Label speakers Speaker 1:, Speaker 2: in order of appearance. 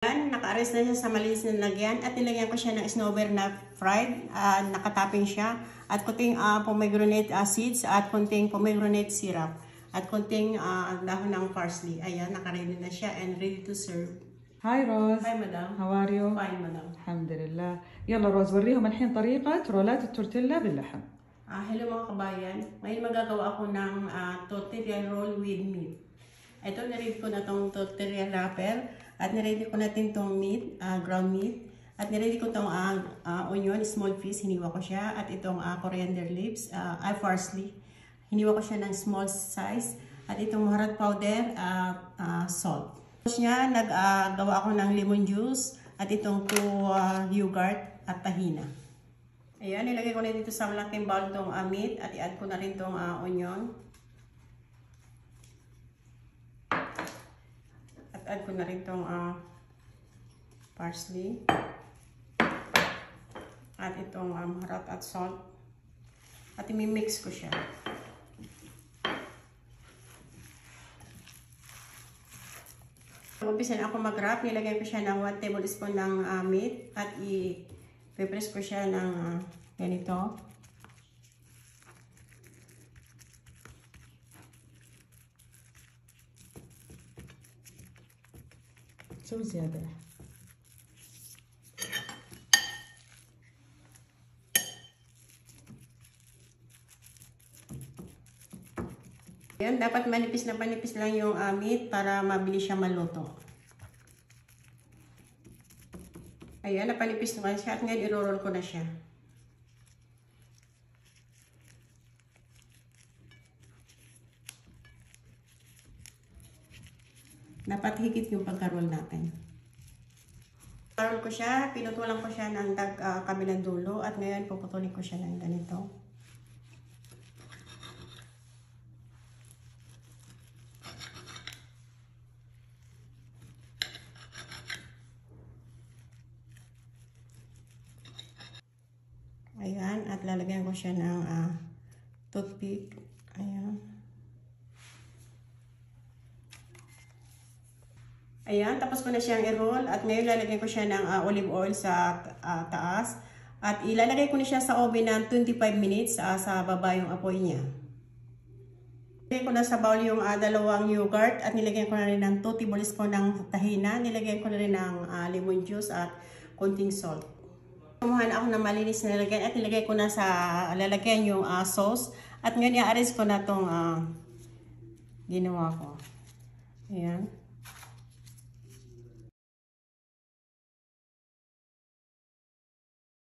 Speaker 1: Naka-arrest na siya sa malinis na lagyan at nilagyan ko siya ng snowball na fried. Nakatapping siya at kunting pomegranate seeds at kunting pomegranate syrup at kunting dahon ng parsley. Ayan, naka-ready na siya and ready to serve.
Speaker 2: Hi Rose.
Speaker 1: Hi madam.
Speaker 2: How are you?
Speaker 1: Fine madam.
Speaker 2: الحمد لله. يلا روز وريهم الحين طريقة رولات التورتيلا باللحم.
Speaker 1: Hello mga kabayan. Ngayon magagawa ako ng tortilla roll with meat. Ito, niready ko na itong tortilla wrapper at niready ko natin itong meat, ground meat. At niready ko itong onion, small piece, hiniwa ko siya. At itong coriander leaves, parsley. Hiniwa ko siya ng small size. At itong maharat powder, salt. Tapos niya, naggawa ako ng lemon juice at itong yogurt at tahina. Ayan, nilagay ko na dito sa malaking bowl itong meat at i-add ko na rin itong onion. At add ko na rin itong parsley. At itong maharat at salt. At i-mix ko siya. Umpisa na ako mag-wrap. Nilagay ko siya ng 1 tablespoon ng meat at i-press ko siya ng ganito.
Speaker 2: شو زيادة؟
Speaker 1: Yan, dapat manipis na panipis lang yung meat para mabilis siya maluto. Ayan, napanipis naman siya at ngayon i-roll ko na siya. Dapat higit yung pagka-roll natin. Roll ko siya, pinutulan ko siya ng kabilang dulo at ngayon puputulin ko siya ng ganito. Ayan, at lalagyan ko siya ng toothpick. Ayan. Ayan, tapos ko na siyang i-roll at ngayon lalagyan ko siya ng olive oil sa taas. At ilalagay ko na siya sa oven ng 25 minutes sa baba yung apoy niya. Nilagay ko na sa bowl yung dalawang yogurt at nilagyan ko na rin ng 2 tablespoon ng tahina. Nilagyan ko na rin ng lemon juice at konting salt. Kumuha na ako ng malinis na lalagyan at nilagay ko na sa lalagyan yung sauce. At ngayon i-arrange ko na itong ginawa ko. Ayan.